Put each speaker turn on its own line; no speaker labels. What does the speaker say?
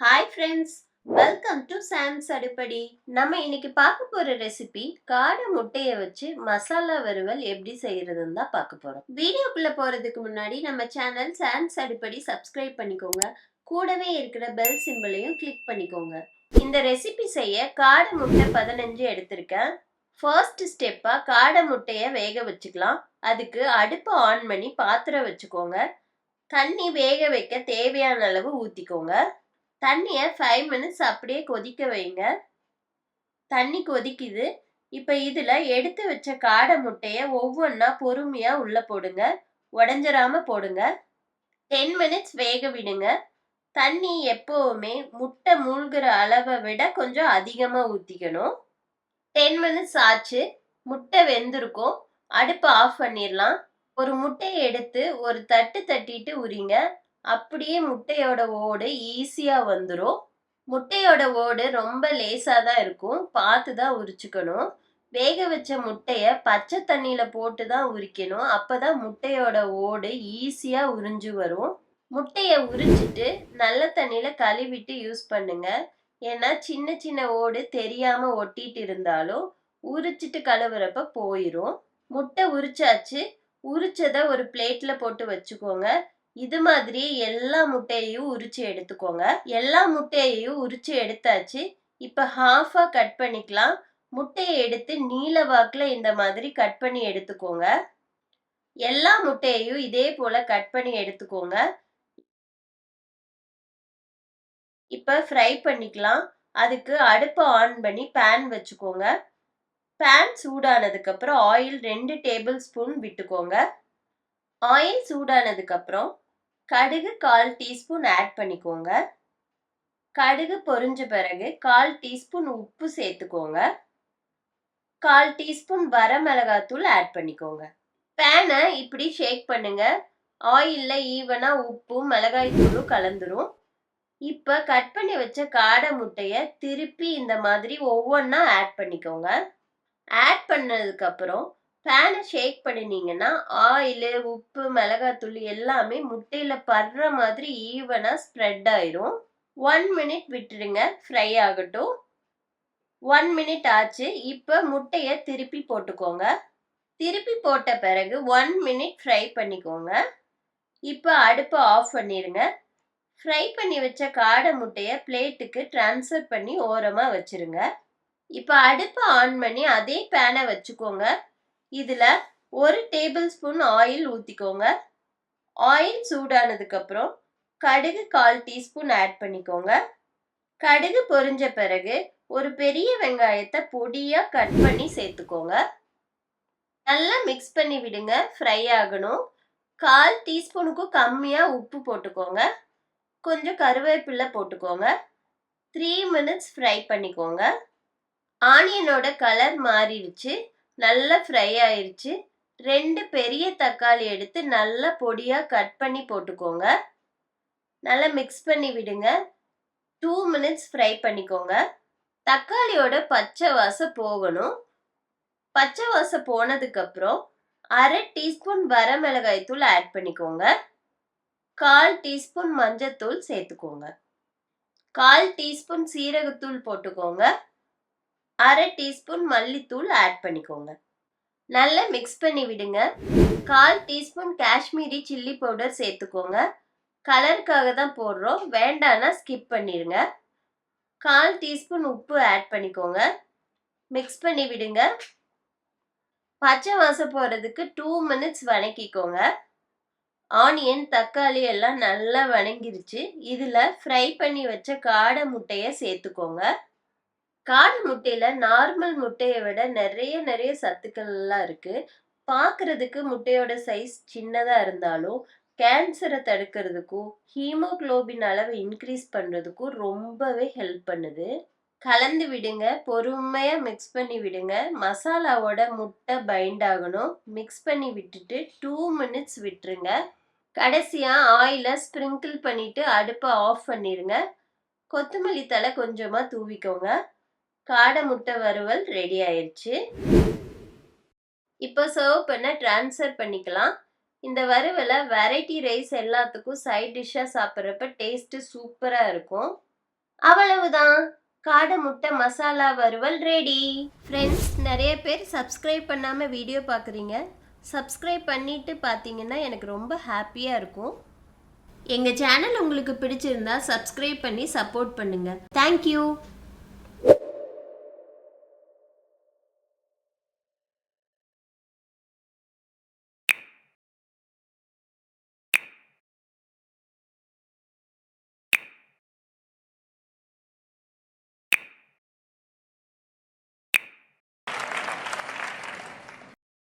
Hi friends, welcome to Sam's Adupadi. நம்ம இன்னைக்கு பார்க்க போற ரெசிபி காடை முட்டையை வச்சு மசாலா வறுவல் எப்படி செய்யறதுன்னு தான் பார்க்க போறோம். வீடியோக்குள்ள போறதுக்கு முன்னாடி நம்ம சேனல் சாம்ஸ் அடுப்படி சப்ஸ்கிரைப் பண்ணிக்கோங்க. கூடவே இருக்கிற பெல் சிம்பிளையும் கிளிக் பண்ணிக்கோங்க. இந்த ரெசிபி செய்ய காடை முட்டை 15 எடுத்திருக்கேன். ஃபர்ஸ்ட் ஸ்டெப்பா காடை முட்டையை வேக வச்சுக்கலாம். அதுக்கு அடுப்பை ஆன் பண்ணி பாத்திரம் வச்சுக்கோங்க. தண்ணி வேக வைக்க தேவையான அளவு ஊத்திக்கோங்க. தண்ணியை 5 மினிட்ஸ் அப்படியே கொதிக்க வைங்க. தண்ணி கொதிக்குது. இப்போ இதில் எடுத்து வச்ச காடை முட்டையை ஒவ்வொன்றா பொறுமையாக உள்ளே போடுங்க. உடஞ்சிராம போடுங்க. 10 மினிட்ஸ் வேக விடுங்க. தண்ணி எப்போவுமே முட்டை மூழ்கிற அளவை விட கொஞ்சம் அதிகமாக ஊற்றிக்கணும். 10 மினிட்ஸ் ஆச்சு. முட்டை வெந்திருக்கும். அடுப்பை ஆஃப் பண்ணிடலாம். ஒரு முட்டையை எடுத்து ஒரு தட்டு தட்டிட்டு உரிங்க. அப்படியே முட்டையோட ஓடு ஈஸியா வந்துடும். முட்டையோட ஓடு ரொம்ப லேசா தான் இருக்கும். பார்த்து தான் உரிச்சுக்கணும். வேக வச்ச முட்டைய பச்சை தண்ணியில போட்டு தான் உரிக்கணும். அப்பதான் முட்டையோட ஓடு ஈஸியா உறிஞ்சு வரும். முட்டைய உரிச்சிட்டு நல்ல தண்ணியில கழுவிட்டு யூஸ் பண்ணுங்க. ஏன்னா சின்ன சின்ன ஓடு தெரியாம ஒட்டிட்டு இருந்தாலும் உரிச்சிட்டு கழுவுறப்ப போயிரும். முட்டை உரிச்சாச்சு. உரிச்சதை ஒரு பிளேட்ல போட்டு வச்சுக்கோங்க. இது மாதிரி எல்லா முட்டையையும் உரிச்சு எடுத்துக்கோங்க. எல்லா முட்டையையும் உரிச்சு எடுத்தாச்சு. இப்ப ஹாஃபா கட் பண்ணிக்கலாம். முட்டையை எடுத்து நீல வாக்குல இந்த மாதிரி கட் பண்ணி எடுத்துக்கோங்க. எல்லா முட்டையையும் இதே போல கட் பண்ணி எடுத்துக்கோங்க. இப்ப ஃப்ரை பண்ணிக்கலாம். அதுக்கு அடுப்பை ஆன் பண்ணி பேன் வச்சுக்கோங்க. பேன் சூடானதுக்கு அப்புறம் ஆயில் 2 டேபிள் ஸ்பூன் விட்டுக்கோங்க. ஆயில் சூடானதுக்கு அப்புறம் கடுகு 1/4 டீஸ்பூன் ஆட் பண்ணிக்கோங்க. கடுகு பொரிஞ்ச பிறகு 1/4 டீஸ்பூன் உப்பு சேர்த்துக்கோங்க. 1/4 டீஸ்பூன் வரமிளகாத்தூள் ஆட் பண்ணிக்கோங்க. பேனை இப்படி ஷேக் பண்ணுங்க. ஆயில்ல ஈவனா உப்பும் மிளகாய் தூளும் கலந்துரும். இப்ப கட் பண்ணி வச்ச காடை முட்டைய திருப்பி இந்த மாதிரி ஒவ்வொன்றா ஆட் பண்ணிக்கோங்க. ஆட் பண்ணதுக்கு அப்புறம் பேனை ஷேக் பண்ணினீங்கன்னா ஆயிலு உப்பு மிளகாத்தூள் எல்லாமே முட்டையில படுற மாதிரி ஈவனா ஸ்ப்ரெட் ஆயிரும். 1 மினிட் விட்டுடுங்க, ஃப்ரை ஆகட்டும். 1 மினிட் ஆச்சு. இப்ப முட்டைய திருப்பி போட்டுக்கோங்க. திருப்பி போட்ட பிறகு 1 மினிட் ஃப்ரை பண்ணிக்கோங்க. இப்ப அடுப்பை ஆஃப் பண்ணிடுங்க. ஃப்ரை பண்ணி வச்ச காடை முட்டைய பிளேட்டுக்கு டிரான்ஸ்ஃபர் பண்ணி ஓரமா வச்சிருங்க. இப்ப அடுப்பை ஆன் பண்ணி அதே பேனை வச்சுக்கோங்க. இதுல 1 டேபிள் ஸ்பூன் ஆயில் ஊத்திக்கோங்க. ஆயில் சூடானதுக்கு அப்புறம் கடுகு 1/4 டீஸ்பூன் ஆட் பண்ணிக்கோங்க. கடுகு பொரிஞ்ச பிறகு ஒரு பெரிய வெங்காயத்தை பொடியா கட் பண்ணி சேர்த்துக்கோங்க. நல்லா மிக்ஸ் பண்ணி விடுங்க. ஃப்ரை ஆகணும். 1/4 டீஸ்பூனுக்கும் கம்மியா உப்பு போட்டுக்கோங்க. கொஞ்சம் கருவேப்பிலை போட்டுக்கோங்க. 3 மினிட்ஸ் ஃப்ரை பண்ணிக்கோங்க. ஆனியனோட கலர் மாறிடுச்சு. நல்லா ஃப்ரை ஆயிருச்சு. 2 பெரிய தக்காளி எடுத்து நல்லா பொடியா கட் பண்ணி போட்டுக்கோங்க. நல்லா மிக்ஸ் பண்ணி விடுங்க. 2 மினிட்ஸ் ஃப்ரை பண்ணிக்கோங்க. தக்காளியோட பச்சை வாசம் போகணும். பச்சை வாசம் போனதுக்கு அப்புறம் 1/2 டீஸ்பூன் வரமிளகாய் தூள் ஆட் பண்ணிக்கோங்க. 1/4 டீஸ்பூன் மஞ்சத்தூள் சேர்த்துக்கோங்க. 1/4 டீஸ்பூன் சீரகத்தூள் போட்டுக்கோங்க. 1/2 டீஸ்பூன் மல்லித்தூள் ஆட் பண்ணிக்கோங்க. நல்லா மிக்ஸ் பண்ணி விடுங்க. 1/4 டீஸ்பூன் காஷ்மீரி சில்லி பவுடர் சேர்த்துக்கோங்க. கலருக்காக தான் போடுறோம். வேண்டானா ஸ்கிப் பண்ணிடுங்க. 1/4 டீஸ்பூன் உப்பு ஆட் பண்ணிக்கோங்க. மிக்ஸ் பண்ணி விடுங்க. பச்சை வாசம் போகிறதுக்கு 2 மினிட்ஸ் வதக்கிக்கோங்க. ஆனியன் தக்காளி எல்லாம் நல்லா வதங்கிருச்சு. இதில் ஃப்ரை பண்ணி வச்ச காடை முட்டையை சேர்த்துக்கோங்க. காடை முட்டையில நார்மல் முட்டையை விட நிறைய சத்துக்கள்லாம் இருக்கு. பார்க்கறதுக்கு முட்டையோட சைஸ் சின்னதா இருந்தாலும் கேன்சரை தடுக்கிறதுக்கும் ஹீமோகுளோபின் அளவை இன்க்ரீஸ் பண்றதுக்கும் ரொம்பவே ஹெல்ப் பண்ணுது. கலந்து விடுங்க. பொறுமையா மிக்ஸ் பண்ணி விடுங்க. மசாலாவோட முட்டை பைண்ட் ஆகணும். மிக்ஸ் பண்ணி விட்டுட்டு 2 மினிட்ஸ் விட்டுருங்க. கடைசியா ஆயிலை ஸ்ப்ரிங்கிள் பண்ணிட்டு அடுப்பை ஆஃப் பண்ணிடுங்க. கொத்தமல்லி தழை கொஞ்சமா தூவிக்கோங்க. காடை முட்டை வறுவல் ரெடி ஆயிடுச்சு. இப்போ சர்வ் பண்ண ட்ரான்ஸ்ஃபர் பண்ணிக்கலாம். இந்த வறுவலை வெரைட்டி ரைஸ் எல்லாத்துக்கும் சைட் டிஷ்ஷாக சாப்பிட்றப்ப டேஸ்ட்டு சூப்பராக இருக்கும். அவ்வளவுதான், காடை முட்டை மசாலா வறுவல் ரெடி. ஃப்ரெண்ட்ஸ், நிறைய பேர் சப்ஸ்கிரைப் பண்ணாமல் வீடியோ பார்க்குறீங்க. சப்ஸ்கிரைப் பண்ணிட்டு பார்த்தீங்கன்னா எனக்கு ரொம்ப ஹாப்பியாக இருக்கும். எங்கள் சேனல் உங்களுக்கு பிடிச்சிருந்தா சப்ஸ்கிரைப் பண்ணி சப்போர்ட் பண்ணுங்கள். தேங்க்யூ.